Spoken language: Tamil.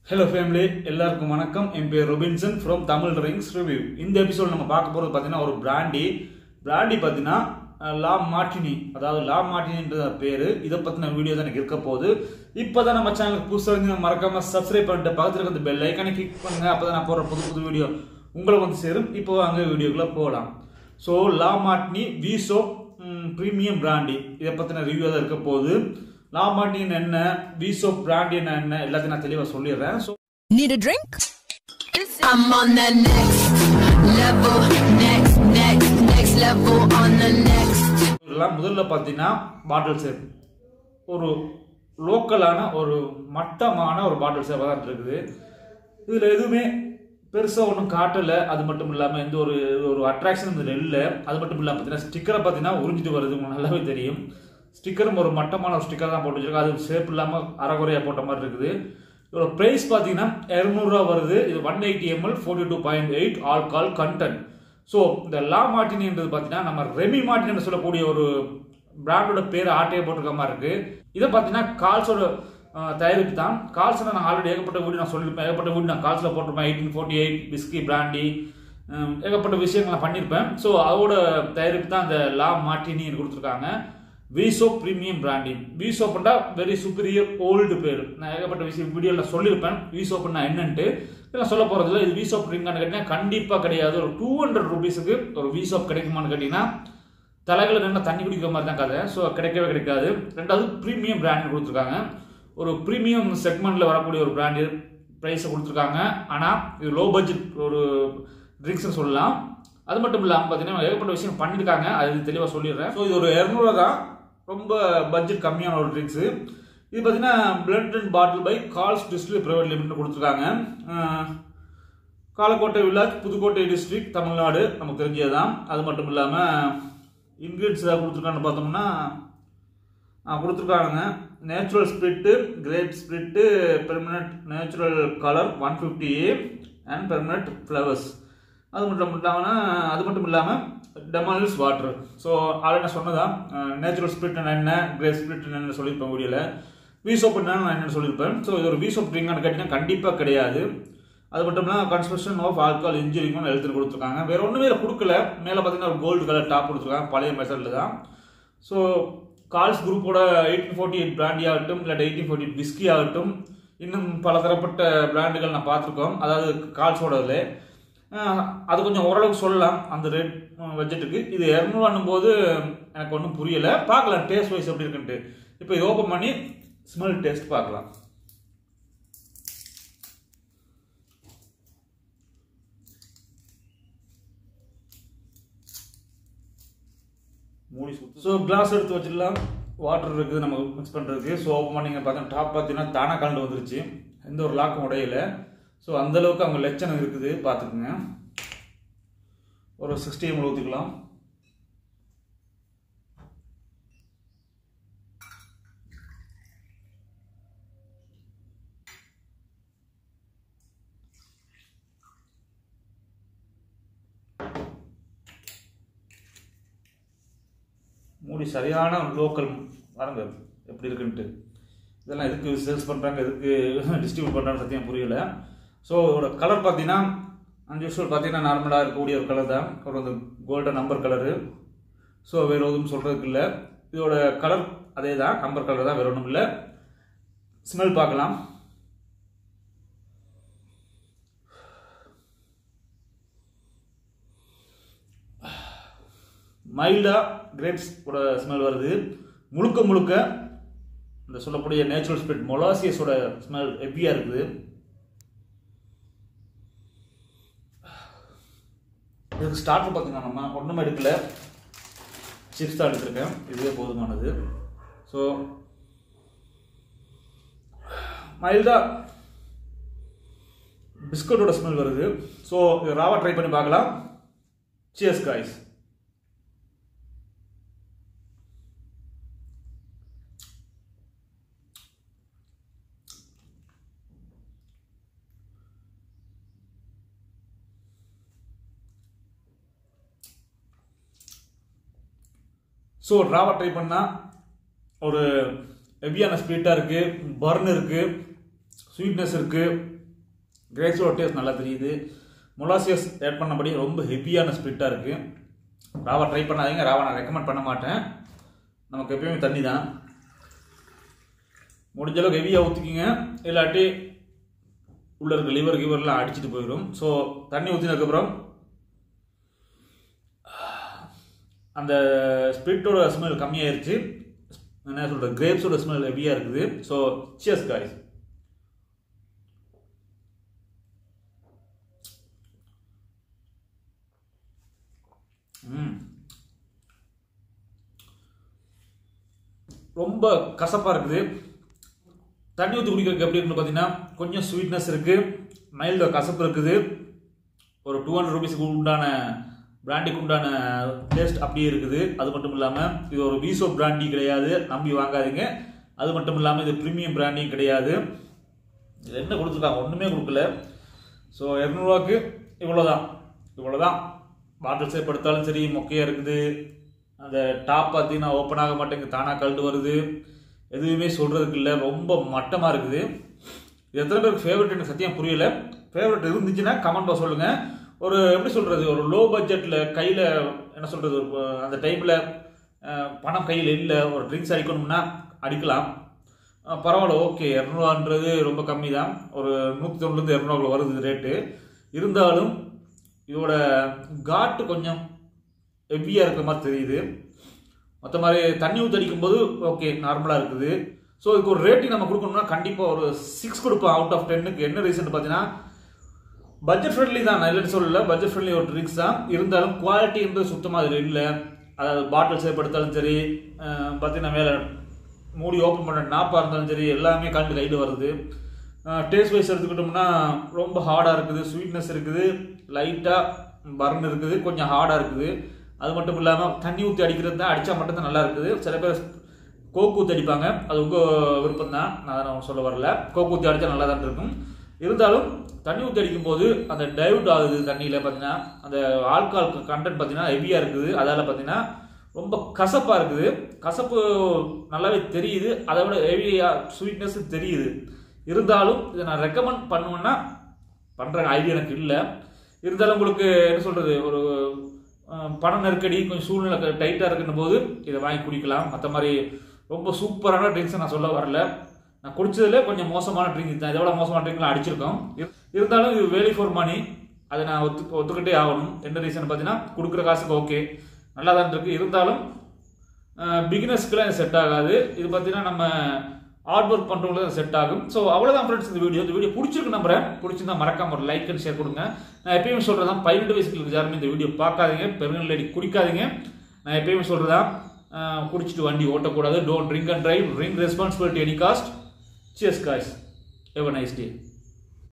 Hello family, எல்லாருக்கும் வணக்கம். என் பேர் Robinson from Tamil Drinks Review. இந்த எபிசோட் நம்ம பார்க்க போறது பாத்தீங்கன்னா ஒரு பிராண்டி பாத்தீங்கன்னா லா மார்டினி, அதாவது லா மார்டினின்ற பேரு. இத பத்தின வீடியோ தான் எனக்கு இருக்க போகுது. இப்பதான் நம்ம சேனலுக்கு புதுசா வந்து மறக்காம சப்ஸ்கிரைப் பண்ணிட்டு பக்கத்துல இருக்க அந்த பெல் ஐகானை கிளிக் பண்ணுங்க. அப்பதான் நான் போடுற புது வீடியோ உங்களுக்கு வந்து சேரும். இப்போ அங்க வீடியோக்குள்ள போகலாம். ஸோ லா மார்டினி விசோ பிரீமியம் பிராண்டி, இதை பத்தின ரிவ்யூ தான் இருக்க போகுது. லா மார்டின் என்ன, விசோ பிராண்டி என்ன, எல்லாத்தையும் நான் தெளிவா சொல்லிடுறேன். So Need a drink? I'm on the next level, next level on the next. முதல்ல பார்த்தீங்கன்னா பாட்டில் ஷேப், ஒரு லோக்கலான ஒரு மட்டமான ஒரு பாட்டில் ஷேப்பாக தான் இருக்குது. இதில் எதுவுமே பெருசாக ஒன்றும் காட்டலை. அது மட்டும் இல்லாமல் எந்த ஒரு அட்ராக்ஷன் இதில் இல்லை. அது மட்டும் இல்லாமல் பார்த்தீங்கன்னா ஸ்டிக்கரை பார்த்தீங்கன்னா உறிஞ்சிட்டு வருது, உங்களுக்கு நல்லாவே தெரியும். ஸ்டிக்கரும் ஒரு மட்டமான ஒரு ஸ்டிக்கர் தான் போட்டு வச்சிருக்கோம். அது ஷேப் இல்லாமல் அரைகுறையாக போட்ட மாதிரி இருக்குது. இதோட ப்ரைஸ் பார்த்தீங்கன்னா 200 வருது. இது 180 ml 42.8 ஆல்கால் கண்டென்ட். ஸோ இந்த லா மார்டினின்றது பார்த்தீங்கன்னா நம்ம ரெமி மார்டின் சொல்லக்கூடிய ஒரு பிராண்டோட பேர் ஆட்டையை போட்டிருக்க மாதிரி இருக்கு. இதை பார்த்தீங்கன்னா கால்ஸோட தயாரிப்பு தான். கால்ஸ் நான் ஆல்ரெடி ஏகப்பட்ட வீடியோ நான் சொல்லியிருப்பேன். ஏகப்பட்ட வீடியோ நான் கால்ஸில் போட்டிருப்பேன். 1848 விஸ்கி பிராண்டி, ஏகப்பட்ட விஷயங்கள் நான் பண்ணியிருப்பேன். ஸோ அதோட தயாரிப்பு தான் இந்த லா மார்டினி கொடுத்துருக்காங்க. விசோ பிரீமியம் பிராண்டி. விசோப்னா வெரி சுப்பீரியர் ஓல்டு பேர். நான் ஏகப்பட்ட விஷயம் வீடியோவில் சொல்லியிருப்பேன். விசோப்னா என்னன்ட்டு இதெல்லாம் சொல்ல போகிறதில்ல. இது விசோப் ட்ரிங்கான்னு கேட்டீங்கன்னா கண்டிப்பாக கிடையாது. ஒரு 200 ரூபீஸுக்கு ஒரு விசோப் கிடைக்குமான்னு கேட்டிங்கன்னா தலைகளை நின்று தண்ணி குடிக்கிற மாதிரி தான் கதை. ஸோ கிடைக்கவே கிடைக்காது. ரெண்டாவது ப்ரீமியம் பிராண்ட் கொடுத்துருக்காங்க. ஒரு ப்ரீமியம் செக்மெண்ட்டில் வரக்கூடிய ஒரு பிராண்டு ப்ரைஸை கொடுத்துருக்காங்க. ஆனால் இது லோ பட்ஜெட் ஒரு ட்ரிங்க்ஸ்னு சொல்லலாம். அது மட்டும் இல்லாமல் பார்த்தீங்கன்னா ஏகப்பட்ட விஷயம் பண்ணியிருக்காங்க. அது தெளிவாக சொல்லிடுறேன். ஸோ இது ஒரு 200 தான், ரொம்ப பட்ஜெட் கம்மியான ஒரு ட்ரிங்க்ஸு. இது பார்த்தீங்கன்னா பிளண்ட் அண்ட் பாட்டில் பை கால்ஸ் டிஸ்ட்ரிக்ட் பிரைவேட் லிமிடெட் கொடுத்துருக்காங்க. காலக்கோட்டை வில்லேஜ், புதுக்கோட்டை டிஸ்ட்ரிக்ட், தமிழ்நாடு, நமக்கு தெரிஞ்சதுதான். அது மட்டும் இல்லாமல் இன்கிரீடியன்ஸ் ஏதாவது கொடுத்துருக்கான்னு பார்த்தோம்னா கொடுத்துருக்காங்க. Natural spirit, grape spirit, permanent natural colour 150A and permanent flowers. அது மட்டும் இல்லாமல் டெமாலிஸ் வாட்டர். ஸோ ஆல்ரெடி நான் சொன்னதான் நேச்சுரல் ஸ்பிரிட் என்ன, கிரேப் ஸ்பிரிட் என்னன்னு சொல்லியிருப்பேன் வீடியோவில். விசோப் நான் என்னென்னு சொல்லியிருப்பேன். ஸோ இது ஒரு விசோப் ட்ரிங்கான்னு கேட்டிங்கன்னா கண்டிப்பாக கிடையாது. அது மட்டும் இல்லாமல் கன்ஸ்ட்ரக்ஷன் ஆஃப் ஆல்கால் இன்ஜினியரிங் எழுத்து கொடுத்துருக்காங்க. வேற ஒன்றுமே கொடுக்கல. மேலே பார்த்தீங்கன்னா ஒரு கோல்டு கலர் டாப் கொடுத்துருக்காங்க, பழைய மெத்தடில் தான். ஸோ கால்ஸ் குரூப்போட 1848 பிராண்டி ஆகட்டும், இல்லாட்டி 1848 விஸ்கி ஆகட்டும், இன்னும் பல தரப்பட்ட பிராண்டுகள் நான் பார்த்துருக்கோம். அதாவது கால்ஸோடதுல அது கொஞ்சம் ஓரளவுக்கு சொல்லலாம் அந்த ரேட் பட்ஜெட்டுக்கு. இது 200 போது எனக்கு ஒன்றும் புரியலை. பார்க்கலாம் டேஸ்ட் வைஸ் எப்படி இருக்குன்ட்டு. இப்போ இது ஓப்பன் பண்ணி ஸ்மெல் டேஸ்ட் பார்க்கலாம். மூடி சுத்து. ஸோ கிளாஸ் எடுத்து வச்சிடலாம். வாட்டர் இருக்குது நம்ம மிக்ஸ் பண்ணுறதுக்கு. ஸோ ஓப்பன் பண்ணிங்க பார்த்தா டாப் பார்த்தீங்கன்னா தானாக கலந்து வந்துருச்சு. எந்த ஒரு லாக்கும் உடையில. ஸோ அந்தளவுக்கு அவங்க லட்சணம் இருக்குது, பார்த்துக்குங்க. ஒரு 60 ml ஊற்றிக்கலாம். மூடி சரியான லோக்கல் பாருங்க எப்படி இருக்குன்ட்டு. இதெல்லாம் எதுக்கு சேல்ஸ் பண்ணுறாங்க, எதுக்கு டிஸ்ட்ரிபியூட் பண்ணுறாங்க சத்தியம் புரியல. ஸோ இதோட கலர் பார்த்தீங்கன்னா அன்யூஷுவல் பார்த்தீங்கன்னா நார்மலாக இருக்கக்கூடிய ஒரு கலர் தான். ஒரு வந்து கோல்டன் நம்பர் கலரு. ஸோ வேறு எதுவும் சொல்கிறதுக்கு இல்லை. இதோட கலர் அதே தான், நம்பர் கலர் தான், வேறு ஒன்றும் இல்லை. ஸ்மெல் பார்க்கலாம். மைல்டாக கிரேப்ஸோட ஸ்மெல் வருது. முழுக்க இந்த சொல்லக்கூடிய நேச்சுரல் ஸ்பிரிட் மொலாசியஸோட ஸ்மெல் ஹெவியாக இருக்குது. இதுக்கு ஸ்டார்டர் பார்த்தீங்கன்னா நம்ம ஒன்றுமே எடுக்கல, சிப்ஸ் தான் எடுத்துருக்கேன். இதுவே போதுமானது. ஸோ மைல்டாக பிஸ்கட்டோட ஸ்மெல் வருது. ஸோ இது ராவா ட்ரை பண்ணி பார்க்கலாம். Cheers guys. ஸோ ராவா ட்ரை பண்ணால் ஒரு ஹெவியான ஸ்வீட்டாக இருக்குது, பர்ன் இருக்குது, ஸ்வீட்னஸ் இருக்குது, கிரேப்ஸோட டேஸ்ட் நல்லா தெரியுது. மொலாசியஸ் ஆட் பண்ணபடி ரொம்ப ஹெவியான ஸ்பிரிட்டாக இருக்குது. ராவா ட்ரை பண்ணாதீங்க, ராவா நான் ரெக்கமெண்ட் பண்ண மாட்டேன். நமக்கு எப்பயுமே தண்ணி தான். முடிஞ்ச அளவுக்கு ஹெவியாக ஊற்றிக்கிங்க, இல்லாட்டி உள்ள இருக்க லிவர் கிவர்லாம் அடிச்சுட்டு போயிடும். ஸோ தண்ணி ஊற்றினதுக்கப்புறம் அந்த ஸ்பிரிட்டோட ஸ்மெல் கம்மியாயிருச்சு. என்ன சொல்கிறது, கிரேப்ஸோட ஸ்மெல் ஹெவியாக இருக்குது. So cheers guys. ரொம்ப கசப்பாக இருக்குது. தண்ணி ஊற்றி குடிக்கிறதுக்கு எப்படி இருக்குன்னு பார்த்தீங்கன்னா கொஞ்சம் ஸ்வீட்னஸ் இருக்குது, மைல்டு கசப்பு இருக்குது. ஒரு 200 ரூபீஸுக்கு உண்டான பிராண்டிக்கு உண்டான டேஸ்ட் அப்படியே இருக்குது. அது மட்டும் இல்லாமல் இது ஒரு வீசோ பிராண்டி கிடையாது, நம்பி வாங்காதீங்க. அது மட்டும் இல்லாமல் இது ப்ரீமியம் பிராண்டியும் கிடையாது. இது என்ன கொடுத்துருக்காங்க, ஒன்றுமே கொடுக்கல. ஸோ 200 ரூபாய்க்கு இவ்வளோதான். பாட்டில் சேப் எடுத்தாலும் சரி மொக்கையாக இருக்குது. அந்த டாப் பார்த்தீங்கன்னா ஓப்பன் ஆக மாட்டேங்குது, தானாக கழட்டு வருது. எதுவுமே சொல்கிறதுக்கு இல்லை, ரொம்ப மட்டமாக இருக்குது. இது எத்தனை பேருக்கு ஃபேவரட் எனக்கு சத்தியம் புரியல. ஃபேவரட் இருந்துச்சுன்னா கமெண்ட்டாக சொல்லுங்கள். ஒரு எப்படி சொல்கிறது, ஒரு லோ பட்ஜெட்டில் கையில் என்ன சொல்கிறது, அந்த டைமில் பணம் கையில் இல்லை, ஒரு ட்ரிங்க்ஸ் அடிக்கணும்னா அடிக்கலாம், பரவாயில்ல, ஓகே. 200 ரொம்ப கம்மி தான். ஒரு 190 200 வருது ரேட்டு. இருந்தாலும் இதோட காட்டு கொஞ்சம் ஹெவியாக இருக்கிற மாதிரி தெரியுது. மற்ற மாதிரி தண்ணி ஊற்றி அடிக்கும்போது ஓகே நார்மலாக இருக்குது. ஸோ இதுக்கு ஒரு ரேட்டிங் நம்ம கொடுக்கணும்னா கண்டிப்பாக ஒரு 6 கொடுப்போம் அவுட் ஆஃப் 10க்கு. என்ன ரீசன் பார்த்தீங்கன்னா பட்ஜெட் ஃப்ரெண்ட்லி தான், நான் இல்லைன்னு சொல்லல, பட்ஜெட் ஃப்ரெண்ட்லி ஒரு ட்ரிங்க்ஸ் தான். இருந்தாலும் குவாலிட்டி வந்து சுத்தமாக அதில் இல்லை. அதாவது பாட்டில் சேப் எடுத்தாலும் சரி, பார்த்தீங்கன்னா மேலே மூடி ஓப்பன் பண்ண நாப்பாக இருந்தாலும் சரி, எல்லாமே கண்டு கையில் வருது. டேஸ்ட் வைஸ் எடுத்துக்கிட்டோம்னா ரொம்ப ஹார்டாக இருக்குது, ஸ்வீட்னஸ் இருக்குது, லைட்டாக பர்ன் இருக்குது, கொஞ்சம் ஹார்டாக இருக்குது. அது மட்டும் இல்லாமல் தண்ணி ஊற்றி அடிக்கிறது தான், அடித்தா மட்டும்தான் நல்லா இருக்குது. சில பேர் கோக்கு ஊற்றி அடிப்பாங்க, அது உங்கள் விருப்பம் தான், நான் சொல்ல வரல. கோக்கு ஊற்றி அடித்தா நல்லா தான் இருக்கும். இருந்தாலும் தண்ணி ஊற்றி அடிக்கும்போது அந்த டைவர்ட் ஆகுது தண்ணியில். பார்த்தீங்கன்னா அந்த ஆல்கஹால் கண்டென்ட் பார்த்தீங்கன்னா ஹெவியாக இருக்குது. அதால் பார்த்தீங்கன்னா ரொம்ப கசப்பாக இருக்குது. கசப்பு நல்லாவே தெரியுது, அதை விட ஹெவியாக ஸ்வீட்னஸ் தெரியுது. இருந்தாலும் இதை நான் ரெக்கமெண்ட் பண்ணுவேன்னா பண்ணுற ஐடியா எனக்கு இல்லை. இருந்தாலும் உங்களுக்கு என்ன சொல்கிறது, ஒரு பண நெருக்கடி, கொஞ்சம் சூழ்நிலை டைட்டாக இருக்குன்னும் போது இதை வாங்கி குடிக்கலாம். மற்ற மாதிரி ரொம்ப சூப்பரான ட்ரிங்க்ஸை நான் சொல்ல வரல. நான் குடிச்சதுல கொஞ்சம் மோசமான ட்ரிங்க்ஸ் தான், இதோட மோசமான ட்ரிங்க்லாம் அடிச்சிருக்கோம். இருந்தாலும் இது வேலி ஃபார் மணி, அதை நான் ஒத்துக்கிட்டே ஆகணும். என்ன ரீசன் பார்த்தீங்கன்னா கொடுக்குற காசுக்கு ஓகே நல்லா தான் இருக்குது. இருந்தாலும் பிகினர்ஸ்க்குலாம் இது செட் ஆகாது. இது பார்த்தீங்கன்னா நம்ம ஹார்ட் ஒர்க் பண்ணுறவங்களுக்கு செட் ஆகும். ஸோ அவ்வளோதான் ஃப்ரெண்ட்ஸ் இந்த வீடியோ பிடிச்சிருக்கு நம்புறேன். பிடிச்சிருந்தா மறக்காம ஒரு லைக் அண்ட் ஷேர் கொடுங்க. நான் எப்பயுமே சொல்கிறதான் 18 வயசுக்கு யாருமே இந்த வீடியோ பார்க்காதீங்க, பெருங்கல் லேடி குடிக்காதீங்க. நான் எப்பயுமே சொல்கிறதான் குடிச்சிட்டு வண்டி ஓட்டக்கூடாது. Don't drink and drive, drink responsibility any cost. Cheers guys, have a nice day.